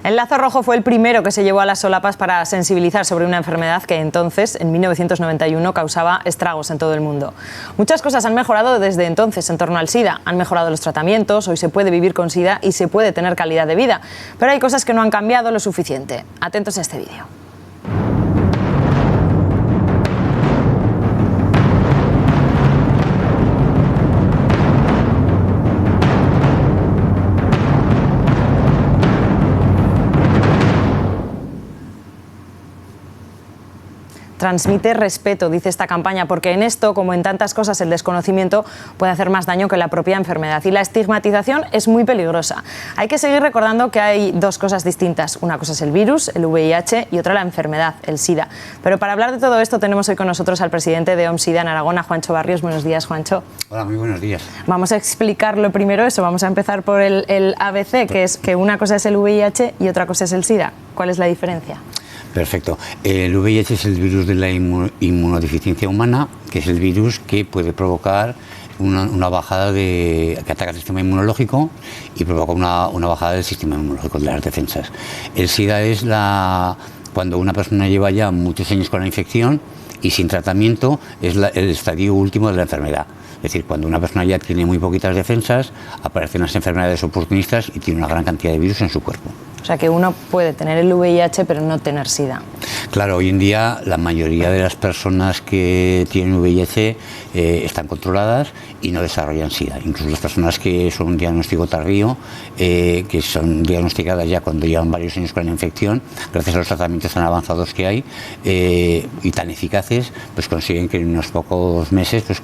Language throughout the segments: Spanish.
El Lazo Rojo fue el primero que se llevó a las solapas para sensibilizar sobre una enfermedad que entonces, en 1991, causaba estragos en todo el mundo. Muchas cosas han mejorado desde entonces en torno al SIDA. Han mejorado los tratamientos, hoy se puede vivir con SIDA y se puede tener calidad de vida. Pero hay cosas que no han cambiado lo suficiente. Atentos a este vídeo. Transmite respeto, dice esta campaña, porque en esto, como en tantas cosas, el desconocimiento puede hacer más daño que la propia enfermedad. Y la estigmatización es muy peligrosa. Hay que seguir recordando que hay dos cosas distintas. Una cosa es el virus, el VIH, y otra la enfermedad, el SIDA. Pero para hablar de todo esto tenemos hoy con nosotros al presidente de OMSIDA en Aragón, a Juancho Barrios. Buenos días, Juancho. Hola, muy buenos días. Vamos a explicarlo primero eso. Vamos a empezar por el ABC, que es que una cosa es el VIH y otra cosa es el SIDA. ¿Cuál es la diferencia? Perfecto. El VIH es el virus de la inmunodeficiencia humana, que es el virus que puede provocar una bajada que ataca el sistema inmunológico y provoca una bajada del sistema inmunológico, de las defensas. El SIDA es cuando una persona lleva ya muchos años con la infección y sin tratamiento, es el estadio último de la enfermedad. Es decir, cuando una persona ya tiene muy poquitas defensas, aparecen las enfermedades oportunistas y tiene una gran cantidad de virus en su cuerpo. O sea, que uno puede tener el VIH pero no tener SIDA. Claro, hoy en día la mayoría de las personas que tienen VIH están controladas y no desarrollan SIDA. Incluso las personas que son un diagnóstico tardío, que son diagnosticadas ya cuando llevan varios años con la infección, gracias a los tratamientos tan avanzados que hay y tan eficaces, pues consiguen que en unos pocos meses pues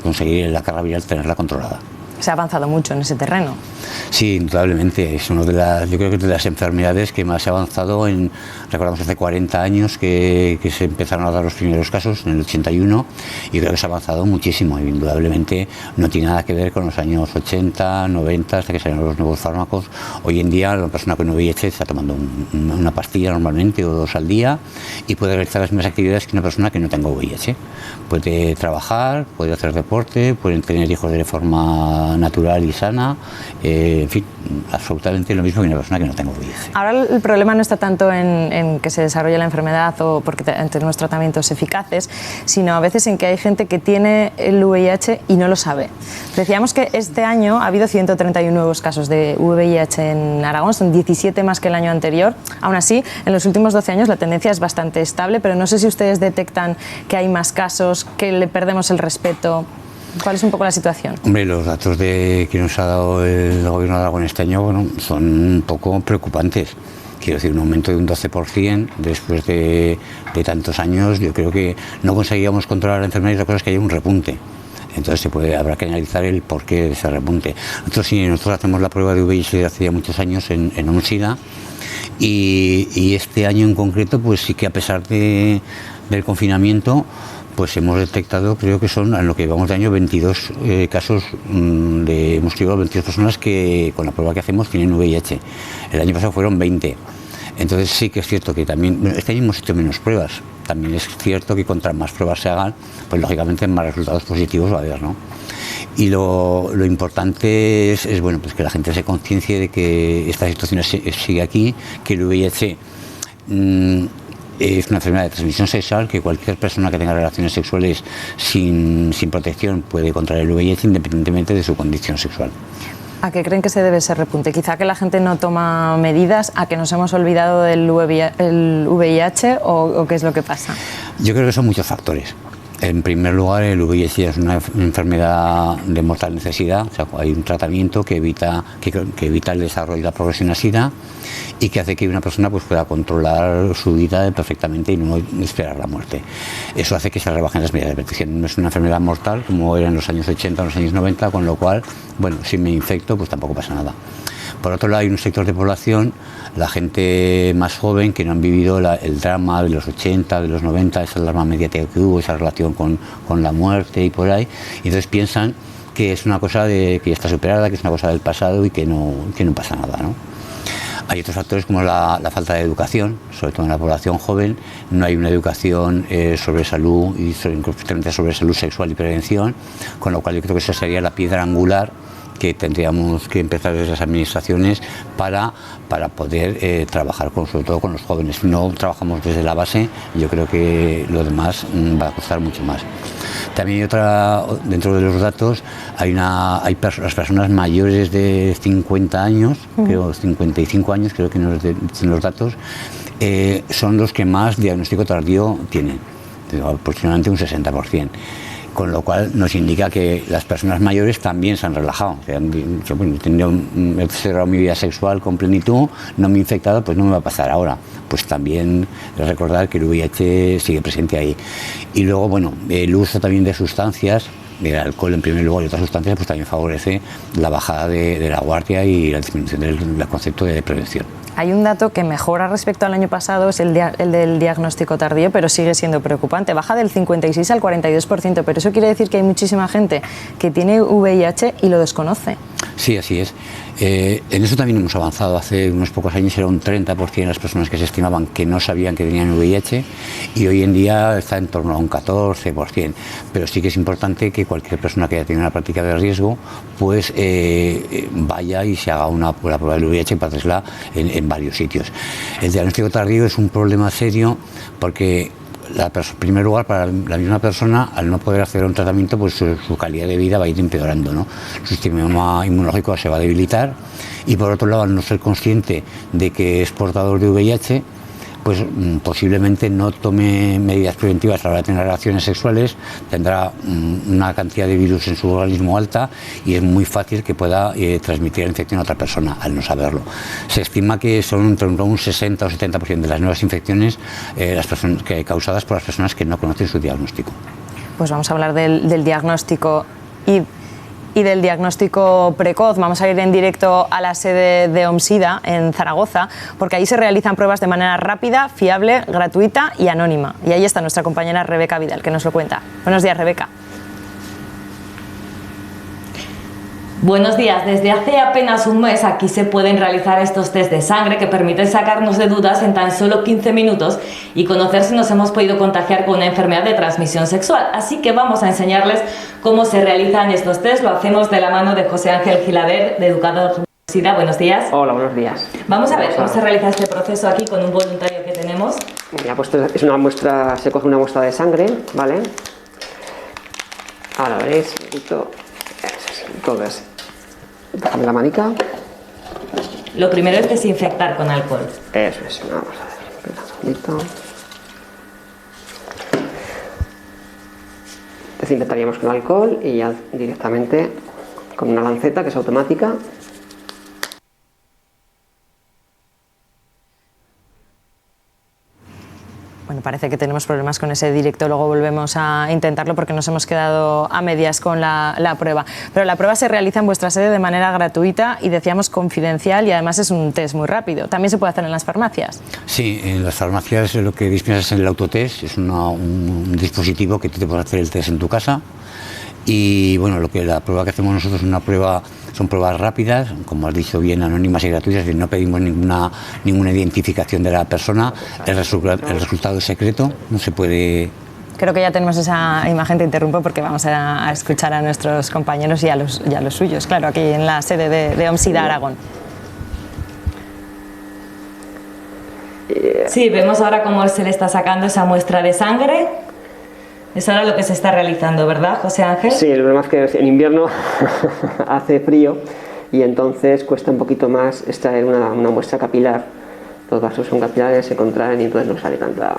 conseguir la carga viral tenerla controlada. Se ha avanzado mucho en ese terreno. Sí, indudablemente. Es una yo creo que de las enfermedades que más se ha avanzado. Recordamos hace 40 años que se empezaron a dar los primeros casos, en el 81, y creo que se ha avanzado muchísimo. Y indudablemente no tiene nada que ver con los años 80, 90, hasta que salieron los nuevos fármacos. Hoy en día la persona con VIH está tomando una pastilla normalmente o dos al día y puede realizar las mismas actividades que una persona que no tenga VIH. Puede trabajar, puede hacer deporte, pueden tener hijos de forma natural y sana, en fin, absolutamente lo mismo que una persona que no tenga VIH. Ahora el problema no está tanto en que se desarrolle la enfermedad o porque tenemos tratamientos eficaces, sino a veces en que hay gente que tiene el VIH y no lo sabe. Decíamos que este año ha habido 131 nuevos casos de VIH en Aragón, son 17 más que el año anterior. Aún así, en los últimos 12 años la tendencia es bastante estable, pero no sé si ustedes detectan que hay más casos, que le perdemos el respeto. ¿Cuál es un poco la situación? Hombre, los datos que nos ha dado el Gobierno de Aragón este año son un poco preocupantes. Quiero decir, un aumento de un 12% después de tantos años. Yo creo que no conseguíamos controlar la enfermedad y la cosa es que haya un repunte. Entonces habrá que analizar el porqué de ese repunte. Nosotros hacemos la prueba de VIH desde hace ya muchos años en OMSIDA y este año en concreto, pues sí que a pesar del confinamiento, pues hemos detectado, creo que son, en lo que llevamos de año, 22 casos, hemos tenido 22 personas que con la prueba que hacemos tienen VIH. El año pasado fueron 20. Entonces sí que es cierto que también, este año hemos hecho menos pruebas. También es cierto que contra más pruebas se hagan, pues lógicamente más resultados positivos va a haber, ¿no? Y lo importante es bueno, pues que la gente se conciencie de que esta situación sigue aquí, que el VIH es una enfermedad de transmisión sexual, que cualquier persona que tenga relaciones sexuales sin protección puede contraer el VIH independientemente de su condición sexual. ¿A qué creen que se debe ese repunte? ¿Quizá que la gente no toma medidas? ¿A que nos hemos olvidado del VIH o qué es lo que pasa? Yo creo que son muchos factores. En primer lugar, el VIH es una enfermedad de mortal necesidad, o sea, hay un tratamiento que evita el desarrollo y la progresión a SIDA y que hace que una persona pues, pueda controlar su vida perfectamente y no esperar la muerte. Eso hace que se rebajen las medidas de protección. No es una enfermedad mortal como era en los años 80 o en los años 90, con lo cual, bueno, si me infecto, pues tampoco pasa nada. Por otro lado, hay un sector de población, la gente más joven, que no han vivido el drama de los 80, de los 90, esa alarma mediática que hubo, esa relación con la muerte y por ahí, y entonces piensan que es una cosa que ya está superada, que es una cosa del pasado y que no pasa nada, ¿no? Hay otros factores como la falta de educación, sobre todo en la población joven. No hay una educación sobre salud y concretamente sobre salud sexual y prevención, con lo cual yo creo que esa sería la piedra angular que tendríamos que empezar desde las administraciones para poder trabajar sobre todo con los jóvenes. Si no trabajamos desde la base, yo creo que lo demás va a costar mucho más. También hay dentro de los datos, las personas mayores de 50 años, creo 55 años, creo que nos dicen los datos, son los que más diagnóstico tardío tienen, aproximadamente un 60%. Con lo cual nos indica que las personas mayores también se han relajado. O sea, he cerrado mi vida sexual con plenitud, no me he infectado, pues no me va a pasar ahora. Pues también recordar que el VIH sigue presente ahí. Y luego, bueno, el uso también de sustancias, el alcohol en primer lugar y otras sustancias, pues también favorece la bajada de la guardia y la disminución del concepto de prevención. Hay un dato que mejora respecto al año pasado, es el del diagnóstico tardío, pero sigue siendo preocupante. Baja del 56 al 42%, pero eso quiere decir que hay muchísima gente que tiene VIH y lo desconoce. Sí, así es. En eso también hemos avanzado. Hace unos pocos años era un 30% de las personas que se estimaban que no sabían que tenían VIH y hoy en día está en torno a un 14%. Pero sí que es importante que cualquier persona que haya tenido una práctica de riesgo pues vaya y se haga la prueba del VIH para hacerla en varios sitios. El diagnóstico tardío es un problema serio porque en primer lugar, para la misma persona, al no poder acceder a un tratamiento, pues su calidad de vida va a ir empeorando, ¿no? Su sistema inmunológico se va a debilitar y por otro lado, al no ser consciente de que es portador de VIH, pues posiblemente no tome medidas preventivas a la hora de tener relaciones sexuales, tendrá una cantidad de virus en su organismo alta y es muy fácil que pueda transmitir la infección a otra persona al no saberlo. Se estima que son entre un 60 o 70% de las nuevas infecciones causadas por las personas que no conocen su diagnóstico. Pues vamos a hablar del diagnóstico y del diagnóstico precoz. Vamos a ir en directo a la sede de OMSIDA en Zaragoza, porque ahí se realizan pruebas de manera rápida, fiable, gratuita y anónima. Y ahí está nuestra compañera Rebeca Vidal, que nos lo cuenta. Buenos días, Rebeca. Buenos días. Desde hace apenas un mes aquí se pueden realizar estos test de sangre que permiten sacarnos de dudas en tan solo 15 minutos y conocer si nos hemos podido contagiar con una enfermedad de transmisión sexual. Así que vamos a enseñarles cómo se realizan estos test. Lo hacemos de la mano de José Ángel Gilader, de Educador SIDA. Buenos días. Hola, buenos días. Vamos a ver cómo se realiza este proceso aquí con un voluntario que tenemos. Mira, pues es una muestra, se coge una muestra de sangre, ¿vale? Ahora veréis, entonces, déjame la manica. Lo primero es desinfectar con alcohol. Eso es, vamos a ver, un segundito. Desinfectaríamos con alcohol y ya directamente con una lanceta que es automática. Bueno, parece que tenemos problemas con ese directo, luego volvemos a intentarlo porque nos hemos quedado a medias con la prueba. Pero la prueba se realiza en vuestra sede de manera gratuita y decíamos confidencial y además es un test muy rápido. ¿También se puede hacer en las farmacias? Sí, en las farmacias lo que dispensas es el autotest, es un dispositivo que tú te puedes hacer el test en tu casa. Y bueno, la prueba que hacemos nosotros es son pruebas rápidas, como has dicho bien, anónimas y gratuitas, es decir, no pedimos ninguna identificación de la persona, el resultado es secreto, no se puede... Creo que ya tenemos esa imagen, te interrumpo porque vamos a escuchar a nuestros compañeros y a los suyos, claro, aquí en la sede de OMSIDA Aragón. Sí, vemos ahora cómo se le está sacando esa muestra de sangre. Es ahora lo que se está realizando, ¿verdad, José Ángel? Sí, el problema es que en invierno hace frío y entonces cuesta un poquito más extraer una muestra capilar. Los vasos son capilares, se contraen y entonces no sale tanta...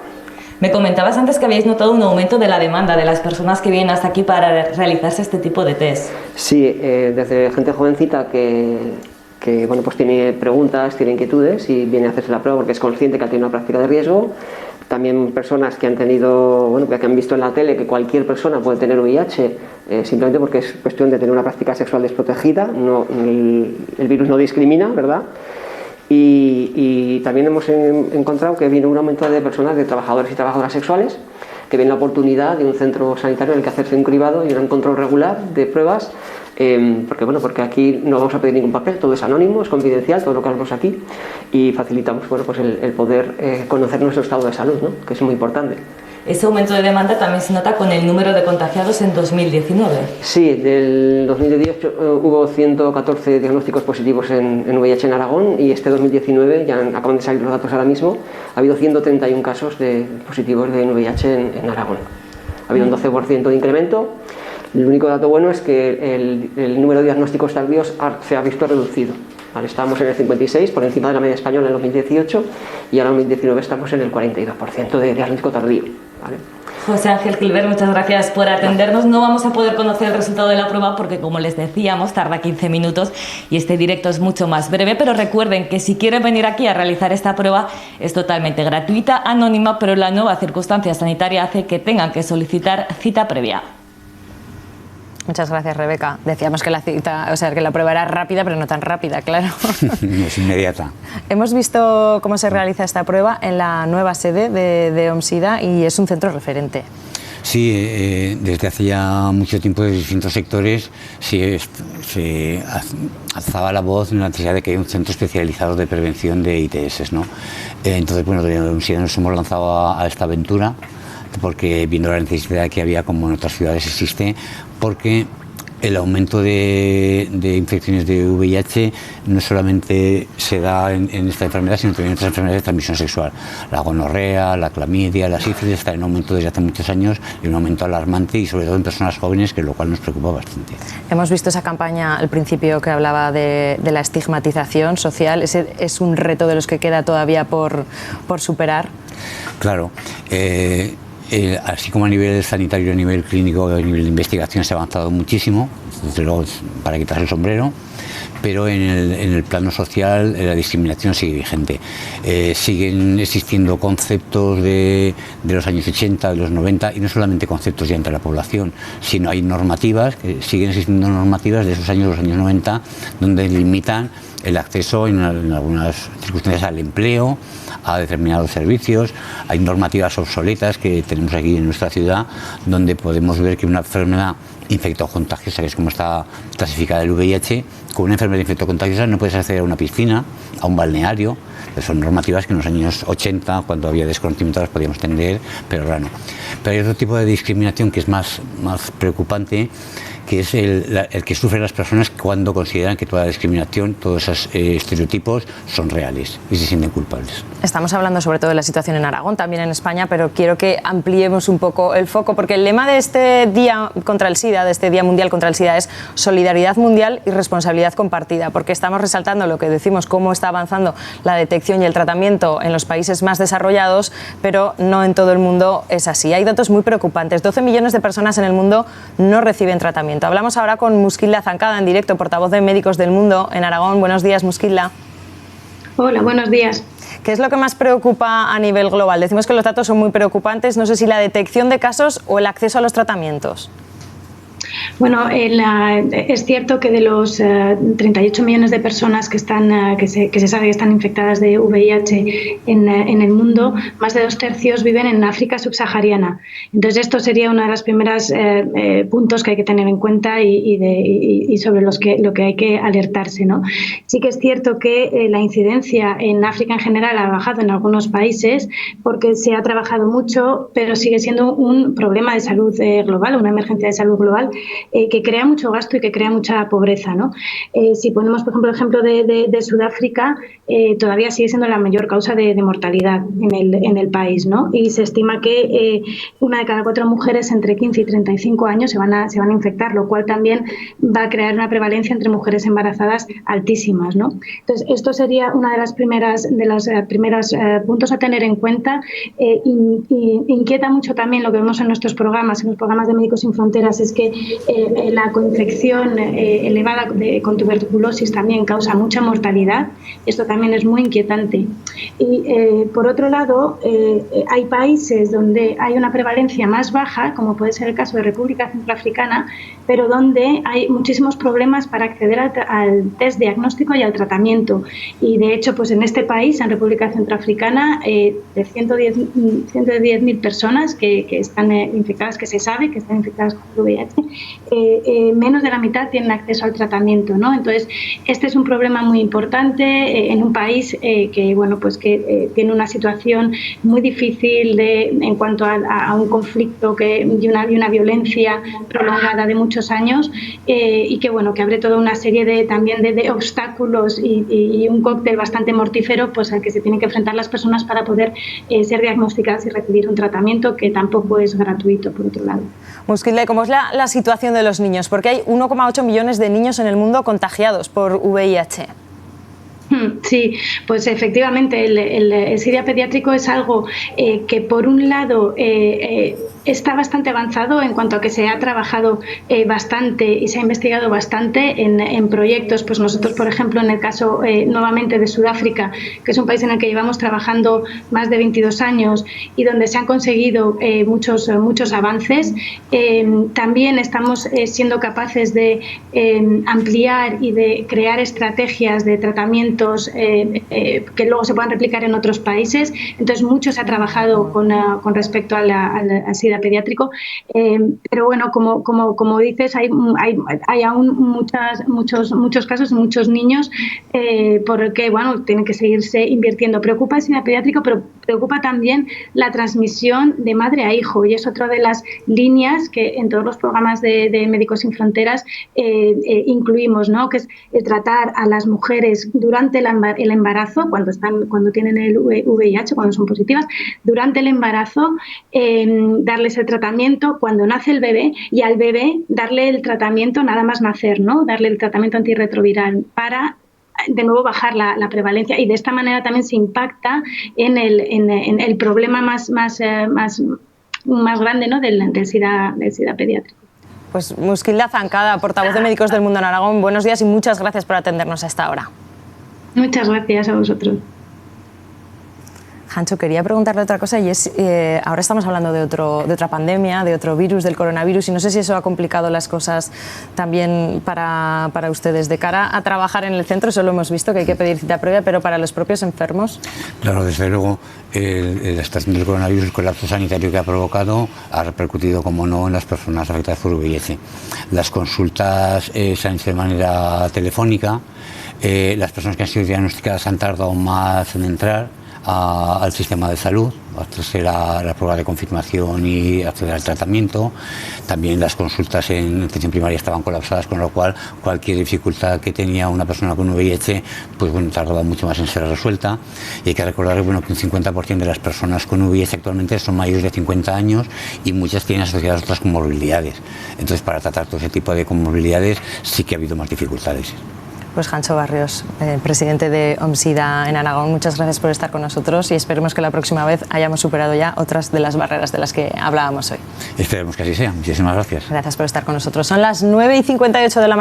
Me comentabas antes que habíais notado un aumento de la demanda de las personas que vienen hasta aquí para realizarse este tipo de test. Sí, desde gente jovencita que bueno, pues tiene preguntas, tiene inquietudes y viene a hacerse la prueba porque es consciente que ha tenido una práctica de riesgo. También personas que han tenido, bueno, que han visto en la tele que cualquier persona puede tener VIH simplemente porque es cuestión de tener una práctica sexual desprotegida, el virus no discrimina, ¿verdad? Y también hemos encontrado que viene un aumento de personas, de trabajadores y trabajadoras sexuales, que ven la oportunidad de un centro sanitario en el que hacerse un cribado y un control regular de pruebas Porque aquí no vamos a pedir ningún papel, todo es anónimo, es confidencial, todo lo que hablamos aquí, y facilitamos pues el poder conocer nuestro estado de salud, ¿no? Que es muy importante. Ese aumento de demanda también se nota con el número de contagiados en 2019. Sí, del 2018 hubo 114 diagnósticos positivos en VIH en Aragón, y este 2019, ya acaban de salir los datos ahora mismo, ha habido 131 casos positivos de VIH en Aragón. Ha habido un 12% de incremento. El único dato bueno es que el número de diagnósticos tardíos se ha visto reducido. Vale, estábamos en el 56, por encima de la media española en 2018, y ahora en 2019 estamos en el 42% de diagnóstico tardío. ¿Vale? José Ángel Gilbert, muchas gracias por atendernos. No vamos a poder conocer el resultado de la prueba porque, como les decíamos, tarda 15 minutos y este directo es mucho más breve, pero recuerden que si quieren venir aquí a realizar esta prueba es totalmente gratuita, anónima, pero la nueva circunstancia sanitaria hace que tengan que solicitar cita previa. Muchas gracias, Rebeca. Decíamos que la cita, o sea, que la prueba era rápida, pero no tan rápida, claro. Es inmediata. Hemos visto cómo se realiza esta prueba en la nueva sede de OMSIDA y es un centro referente. Sí, desde hace ya mucho tiempo, desde distintos sectores, se alzaba la voz en la necesidad de que haya un centro especializado de prevención de ITS, ¿no? Entonces, bueno, de OMSIDA nos hemos lanzado a esta aventura, porque viendo la necesidad que había, como en otras ciudades existe, porque el aumento de infecciones de VIH no solamente se da en esta enfermedad, sino también en otras enfermedades de transmisión sexual. La gonorrea, la clamidia, la sífilis están en aumento desde hace muchos años, y un aumento alarmante, y sobre todo en personas jóvenes, que lo cual nos preocupa bastante. Hemos visto esa campaña al principio que hablaba de la estigmatización social. Ese es un reto de los que queda todavía por superar. Claro. Así como a nivel sanitario, a nivel clínico, a nivel de investigación se ha avanzado muchísimo, desde luego para quitar el sombrero, pero en el plano social la discriminación sigue vigente. Siguen existiendo conceptos de los años 80, de los 90, y no solamente conceptos ya entre la población, sino hay normativas, siguen existiendo normativas de esos años, los años 90, donde limitan el acceso en algunas circunstancias al empleo, a determinados servicios. Hay normativas obsoletas que tenemos aquí en nuestra ciudad, donde podemos ver que una enfermedad infectocontagiosa, que es como está clasificada el VIH, con una enfermedad infectocontagiosa no puedes acceder a una piscina, a un balneario. Son normativas que en los años 80, cuando había desconocimiento, las podíamos tener, pero ahora no. Pero hay otro tipo de discriminación que es más preocupante, que es el que sufren las personas cuando consideran que toda la discriminación, todos esos estereotipos son reales y se sienten culpables. Estamos hablando sobre todo de la situación en Aragón, también en España, pero quiero que ampliemos un poco el foco, porque el lema de este Día contra el SIDA, de este Día Mundial contra el SIDA, es solidaridad mundial y responsabilidad compartida, porque estamos resaltando lo que decimos, cómo está avanzando la detección y el tratamiento en los países más desarrollados, pero no en todo el mundo es así. Hay datos muy preocupantes. 12 millones de personas en el mundo no reciben tratamiento. Hablamos ahora con Muskila Zancada, en directo, portavoz de Médicos del Mundo en Aragón. Buenos días, Muskila. Hola, buenos días. ¿Qué es lo que más preocupa a nivel global? Decimos que los datos son muy preocupantes. No sé si la detección de casos o el acceso a los tratamientos. Bueno, es cierto que de los 38 millones de personas que se sabe que están infectadas de VIH en el mundo, más de 2/3 viven en África subsahariana. Entonces, esto sería uno de los primeros puntos que hay que tener en cuenta y sobre lo que hay que alertarse, ¿no? Sí que es cierto que la incidencia en África en general ha bajado en algunos países porque se ha trabajado mucho, pero sigue siendo un problema de salud global, una emergencia de salud global, que crea mucho gasto y que crea mucha pobreza, ¿no? Si ponemos, por ejemplo, el ejemplo de Sudáfrica, todavía sigue siendo la mayor causa de mortalidad en el país, ¿no? Y se estima que 1 de cada 4 mujeres entre 15 y 35 años se van a infectar, lo cual también va a crear una prevalencia entre mujeres embarazadas altísimas, ¿no? Entonces, esto sería una de los primeros puntos a tener en cuenta. Inquieta mucho también lo que vemos en nuestros programas, en los programas de Médicos Sin Fronteras, es que la coinfección elevada con tuberculosis también causa mucha mortalidad. Esto también es muy inquietante. Y por otro lado, hay países donde hay una prevalencia más baja, como puede ser el caso de República Centroafricana, pero donde hay muchísimos problemas para acceder al test diagnóstico y al tratamiento. Y de hecho, pues en este país, en República Centroafricana, de 110.000 personas que están infectadas, que se sabe que están infectadas con VIH, menos de la mitad tienen acceso al tratamiento, ¿no? Entonces, este es un problema muy importante en un país que, bueno, pues que tiene una situación muy difícil en cuanto a un conflicto y una violencia prolongada de muchos años, y que, bueno, que abre toda una serie también de obstáculos y un cóctel bastante mortífero, pues al que se tienen que enfrentar las personas para poder ser diagnosticadas y recibir un tratamiento que tampoco es gratuito, por otro lado. Muskilde, ¿cómo es la situación de los niños? Porque hay 1,8 millones de niños en el mundo contagiados por VIH. Sí, pues efectivamente el SIDA pediátrico es algo que por un lado está bastante avanzado en cuanto a que se ha trabajado bastante y se ha investigado bastante en proyectos. Pues nosotros, por ejemplo, en el caso nuevamente de Sudáfrica, que es un país en el que llevamos trabajando más de 22 años y donde se han conseguido muchos avances, también estamos siendo capaces de ampliar y de crear estrategias de tratamiento que luego se puedan replicar en otros países. Entonces, mucho se ha trabajado con respecto al SIDA pediátrico, pero bueno, como dices, hay aún muchos casos, muchos niños porque, bueno, tienen que seguirse invirtiendo. Preocupa el SIDA pediátrico, pero preocupa también la transmisión de madre a hijo, y es otra de las líneas que en todos los programas de Médicos Sin Fronteras incluimos, ¿no? Que es el tratar a las mujeres durante el embarazo, cuando tienen el VIH, cuando son positivas, durante el embarazo, darles el tratamiento cuando nace el bebé, y al bebé darle el tratamiento nada más nacer, ¿no? Darle el tratamiento antirretroviral para de nuevo bajar la prevalencia, y de esta manera también se impacta en el problema más grande, ¿no? del SIDA pediátrico. Pues Muskilde Zancada, portavoz de Médicos del Mundo en Aragón, buenos días y muchas gracias por atendernos a esta hora. Muchas gracias a vosotros. Jantxo, quería preguntarle otra cosa, y es, ahora estamos hablando de otra pandemia, de otro virus, del coronavirus, y no sé si eso ha complicado las cosas también para ustedes. De cara a trabajar en el centro, eso lo hemos visto, que hay que pedir cita previa, pero para los propios enfermos. Claro, desde luego, la situación del coronavirus, el colapso sanitario que ha provocado, ha repercutido, como no, en las personas afectadas por VIH. Las consultas se han hecho de manera telefónica, las personas que han sido diagnosticadas han tardado más en entrar al sistema de salud, hacer la prueba de confirmación y acceder al tratamiento. También las consultas en atención primaria estaban colapsadas, con lo cual cualquier dificultad que tenía una persona con VIH, pues bueno, tardaba mucho más en ser resuelta. Y hay que recordar que, bueno, que un 50% de las personas con VIH actualmente son mayores de 50 años y muchas tienen asociadas otras comorbilidades. Entonces, para tratar todo ese tipo de comorbilidades sí que ha habido más dificultades. Pues Jantxo Barrios, presidente de OMSIDA en Aragón, muchas gracias por estar con nosotros, y esperemos que la próxima vez hayamos superado ya otras de las barreras de las que hablábamos hoy. Esperemos que así sea. Muchísimas gracias. Gracias por estar con nosotros. Son las 9:58 de la mañana.